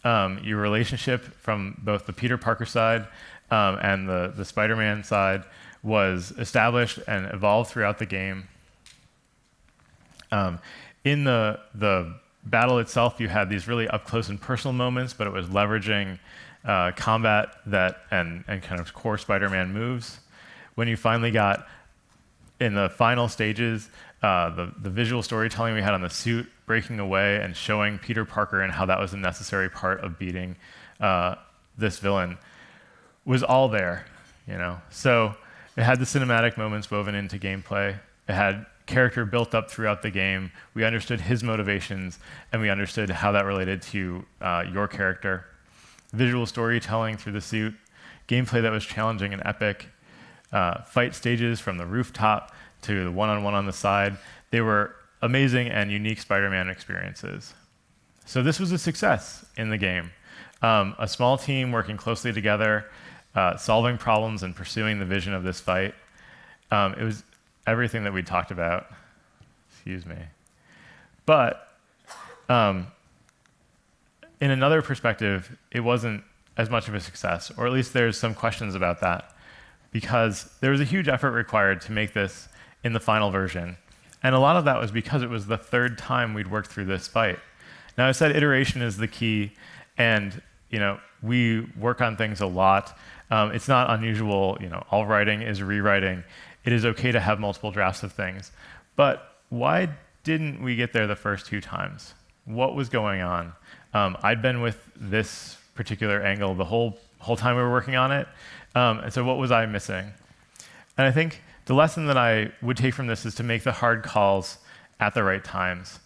Your relationship from both the Peter Parker side and the Spider-Man side was established and evolved throughout the game. In the battle itself, you had these really up-close and personal moments, but it was leveraging combat and kind of core Spider-Man moves. When you finally got in the final stages, the visual storytelling we had on the suit breaking away and showing Peter Parker and how that was a necessary part of beating this villain was all there, you know. So it had the cinematic moments woven into gameplay. It had character built up throughout the game. We understood his motivations, and we understood how that related to your character. Visual storytelling through the suit, gameplay that was challenging and epic, fight stages from the rooftop to the one-on-one on the side. They were amazing and unique Spider-Man experiences. So this was a success in the game. A small team working closely together, solving problems and pursuing the vision of this fight. It was everything that we talked about. Excuse me. But in another perspective, it wasn't as much of a success, or at least there's some questions about that, because there was a huge effort required to make this in the final version. And a lot of that was because it was the third time we'd worked through this fight. Now, I said iteration is the key, and we work on things a lot. It's not unusual. All writing is rewriting. It is okay to have multiple drafts of things. But why didn't we get there the first two times? What was going on? I'd been with this particular angle the whole time we were working on it. And so what was I missing? And I think the lesson that I would take from this is to make the hard calls at the right times.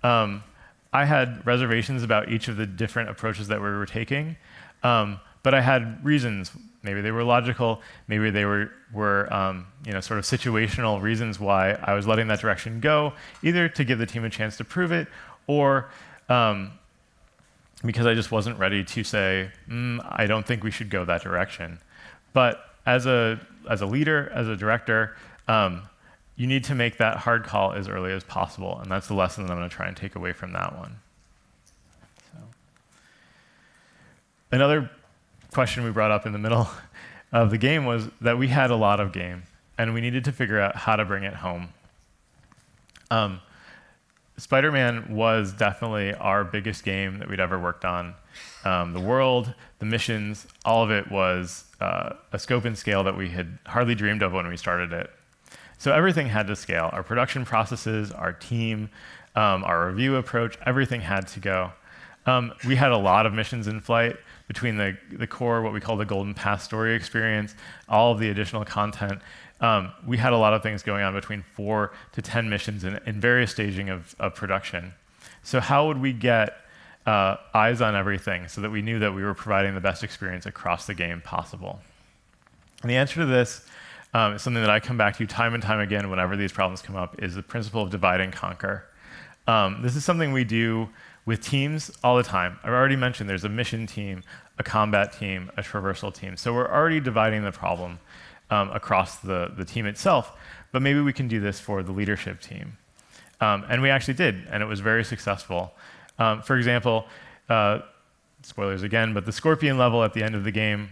I had reservations about each of the different approaches that we were taking, but I had reasons. Maybe they were logical, maybe they were sort of situational reasons why I was letting that direction go, either to give the team a chance to prove it, or because I just wasn't ready to say, I don't think we should go that direction. But as a leader, as a director, you need to make that hard call as early as possible, and that's the lesson that I'm going to try and take away from that one. So. Another question we brought up in the middle of the game was that we had a lot of game, and we needed to figure out how to bring it home. Spider-Man was definitely our biggest game that we'd ever worked on. The world, the missions, all of it was a scope and scale that we had hardly dreamed of when we started it. So everything had to scale. Our production processes, our team, our review approach, everything had to go. We had a lot of missions in flight between the core, what we call the Golden Path story experience, all of the additional content. We had a lot of things going on between 4 to 10 missions in various staging of production. So how would we get eyes on everything so that we knew that we were providing the best experience across the game possible? And the answer to this is something that I come back to time and time again whenever these problems come up, is the principle of divide and conquer. This is something we do with teams all the time. I've already mentioned there's a mission team, a combat team, a traversal team. So we're already dividing the problem across the team itself, but maybe we can do this for the leadership team. And we actually did, and it was very successful. For example, spoilers again, but the Scorpion level at the end of the game,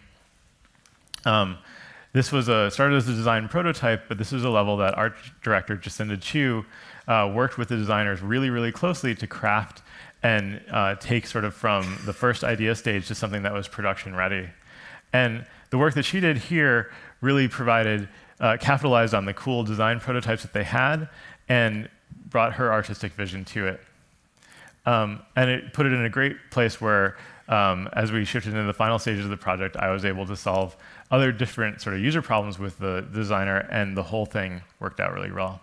this was started as a design prototype, but this was a level that art director Jacinda Chu worked with the designers really, really closely to craft and take sort of from the first idea stage to something that was production ready. And the work that she did here really capitalized on the cool design prototypes that they had and brought her artistic vision to it. And it put it in a great place where, as we shifted into the final stages of the project, I was able to solve other different sort of user problems with the designer, and the whole thing worked out really well.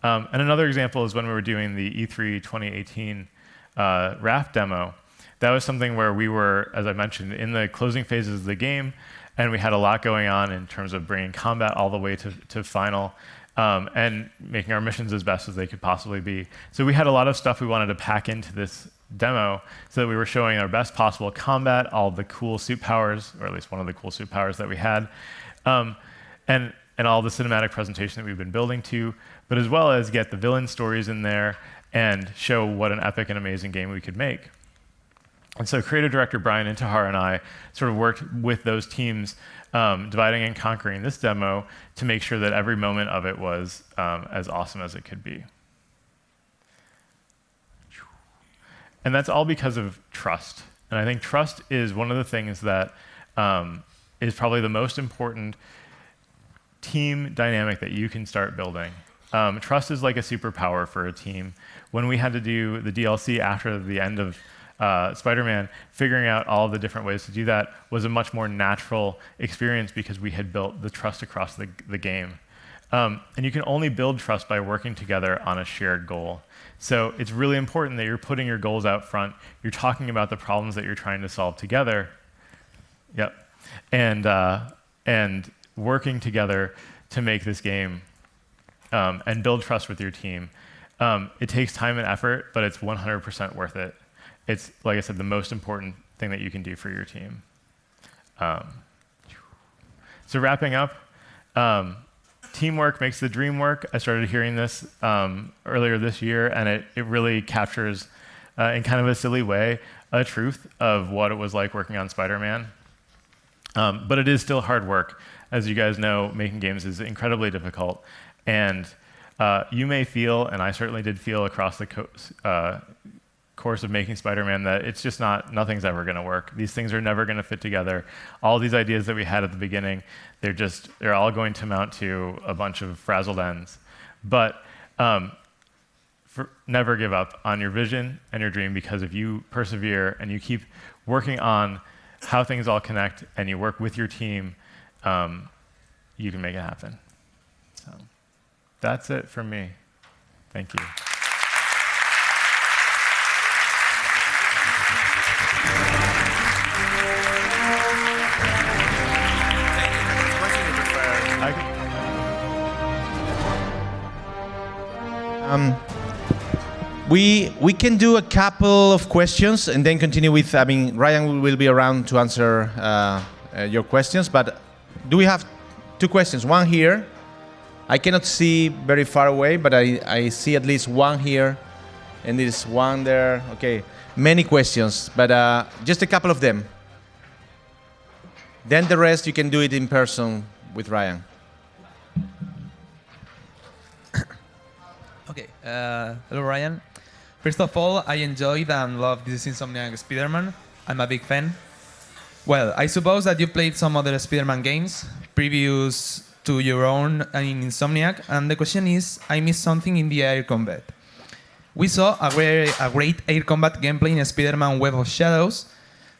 And another example is when we were doing the E3 2018 Raft demo. That was something where we were, as I mentioned, in the closing phases of the game, and we had a lot going on in terms of bringing combat all the way to final, and making our missions as best as they could possibly be. So we had a lot of stuff we wanted to pack into this demo so that we were showing our best possible combat, all the cool suit powers, or at least one of the cool suit powers that we had, and all the cinematic presentation that we've been building to, but as well as get the villain stories in there and show what an epic and amazing game we could make. And so creative director Brian Intihar and I sort of worked with those teams, dividing and conquering this demo to make sure that every moment of it was as awesome as it could be. And that's all because of trust. And I think trust is one of the things that is probably the most important team dynamic that you can start building. Trust is like a superpower for a team. When we had to do the DLC after the end of Spider-Man, figuring out all the different ways to do that was a much more natural experience because we had built the trust across the game. And you can only build trust by working together on a shared goal. So it's really important that you're putting your goals out front, you're talking about the problems that you're trying to solve together, and working together to make this game and build trust with your team. It takes time and effort, but it's 100% worth it. It's, like I said, the most important thing that you can do for your team. So wrapping up, teamwork makes the dream work. I started hearing this earlier this year, and it really captures, in kind of a silly way, a truth of what it was like working on Spider-Man. But it is still hard work. As you guys know, making games is incredibly difficult. And you may feel, and I certainly did feel across the course of making Spider-Man, that it's just nothing's ever going to work. These things are never going to fit together. All these ideas that we had at the beginning, they're all going to mount to a bunch of frazzled ends. But never give up on your vision and your dream, because if you persevere and you keep working on how things all connect and you work with your team, you can make it happen. So that's it from me. Thank you. We can do a couple of questions and then continue with, Ryan will be around to answer your questions, but do we have two questions? One here. I cannot see very far away, but I see at least one here, and there's one there. Okay, many questions, but just a couple of them. Then the rest you can do it in person with Ryan. Okay, hello Ryan. First of all, I enjoyed and loved this Insomniac Spider-Man. I'm a big fan. Well, I suppose that you played some other Spider-Man games previous to your own in Insomniac, and the question is, I missed something in the air combat. We saw a great air combat gameplay in Spider-Man Web of Shadows,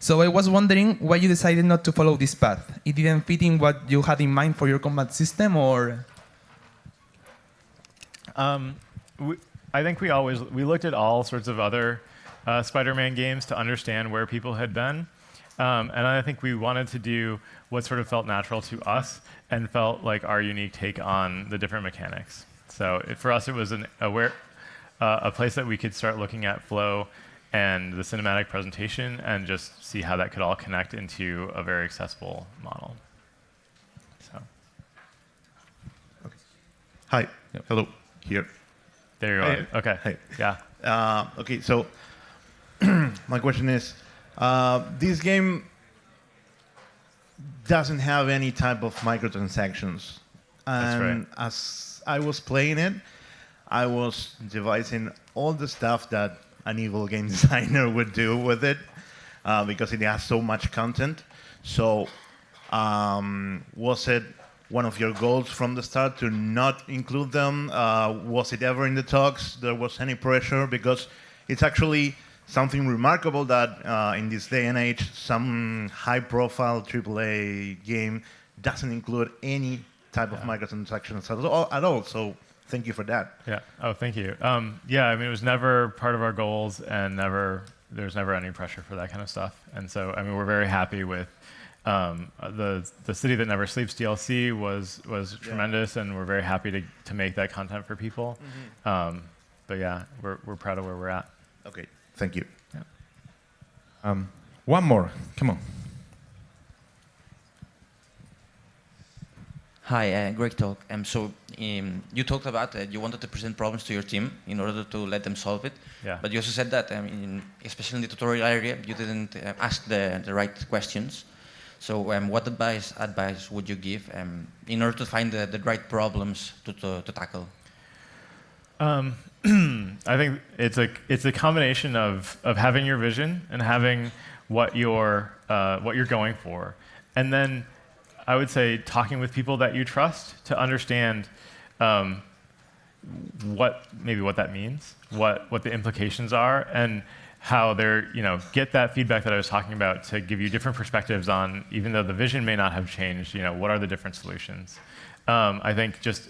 so I was wondering why you decided not to follow this path. It didn't fit in what you had in mind for your combat system, or? I think we looked at all sorts of other Spider-Man games to understand where people had been. And I think we wanted to do what sort of felt natural to us and felt like our unique take on the different mechanics. So for us, it was a place that we could start looking at flow and the cinematic presentation and just see how that could all connect into a very accessible model. So. Okay. Hi. Yep. Hello. Here. There you are. Hey. Okay. Hey. Yeah. Okay, so my question is, this game doesn't have any type of microtransactions. And That's right. as I was playing it, I was devising all the stuff that an evil game designer would do with it, because it has so much content. So was it one of your goals from the start to not include them? Was it ever in the talks? There was any pressure? Because it's actually something remarkable that in this day and age, some high-profile AAA game doesn't include any type of microtransactions at all. So thank you for that. Yeah. Oh, thank you. Yeah, I mean, it was never part of our goals, and there's never any pressure for that kind of stuff. And so, I mean, we're very happy with the City That Never Sleeps DLC was tremendous, and we're very happy to make that content for people. But yeah, we're proud of where we're at. Okay, thank you. Yeah. One more. Come on. Hi, great talk. You talked about you wanted to present problems to your team in order to let them solve it. Yeah. But you also said that, especially in the tutorial area, you didn't ask the right questions. So what advice would you give in order to find the right problems to tackle? I think it's a combination of having your vision and having what you're going for, and then I would say talking with people that you trust to understand what that means, what the implications are, and how they're, get that feedback that I was talking about to give you different perspectives on, even though the vision may not have changed, what are the different solutions. I think just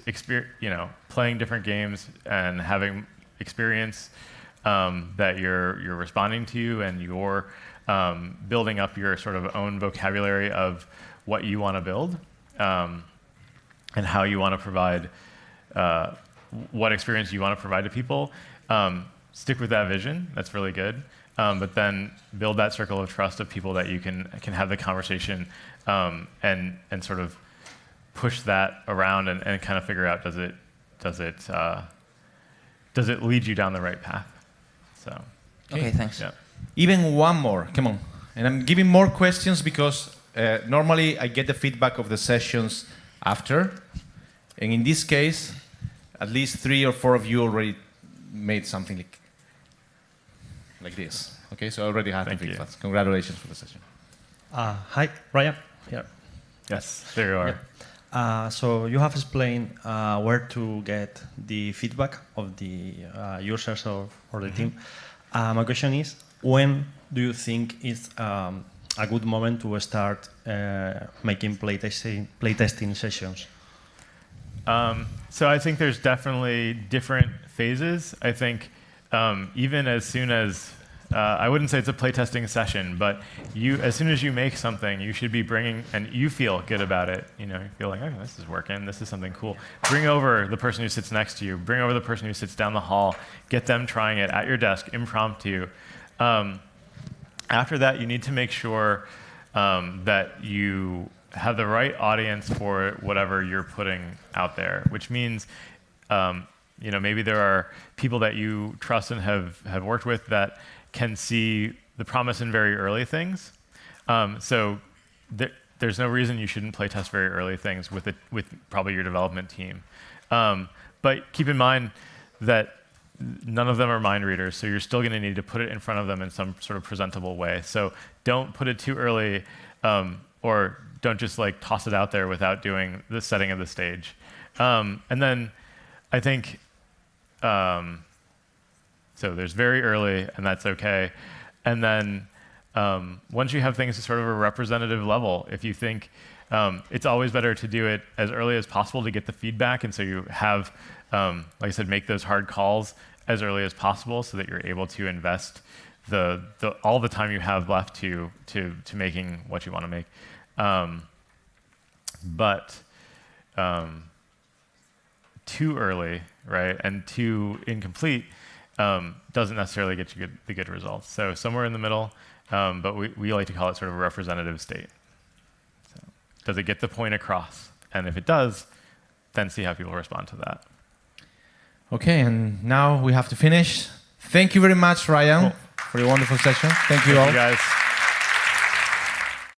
playing different games and having experience that you're responding to, and you're building up your sort of own vocabulary of what you want to build, and how you want to provide, what experience you want to provide to people. Stick with that vision. That's really good. But then build that circle of trust of people that you can have the conversation, and sort of push that around and kind of figure out, does it lead you down the right path? So. Okay, thanks. Yeah. Even one more. Come on. And I'm giving more questions because normally I get the feedback of the sessions after. And in this case, at least 3 or 4 of you already made something like this. Okay, so I already have the feedback. Congratulations for the session. Hi, Ryan. Here. Yes, there you are. Yeah. So you have explained where to get the feedback of the users or the team. My question is, when do you think is a good moment to start making playtesting sessions? So I think there's definitely different phases. I think even as soon as, I wouldn't say it's a playtesting session, but as soon as you make something, you should be bringing, and you feel good about it. You feel like, oh, this is working, this is something cool. Bring over the person who sits next to you. Bring over the person who sits down the hall. Get them trying it at your desk, impromptu. After that, you need to make sure that you have the right audience for whatever you're putting out there, which means maybe there are people that you trust and have worked with that can see the promise in very early things. So there's no reason you shouldn't play test very early things with probably your development team. But keep in mind that none of them are mind readers, so you're still going to need to put it in front of them in some sort of presentable way. So don't put it too early, or don't just toss it out there without doing the setting of the stage. And then I think, so there's very early, and that's okay. And then once you have things at sort of a representative level, if you think it's always better to do it as early as possible to get the feedback, and so you have, like I said, make those hard calls as early as possible so that you're able to invest all the time you have left to making what you want to make. But too early, right, and too incomplete doesn't necessarily get you the good results. So somewhere in the middle, but we like to call it sort of a representative state. So does it get the point across? And if it does, then see how people respond to that. Okay, and now we have to finish. Thank you very much, Ryan, for your wonderful session. Thank you all. Thank you guys.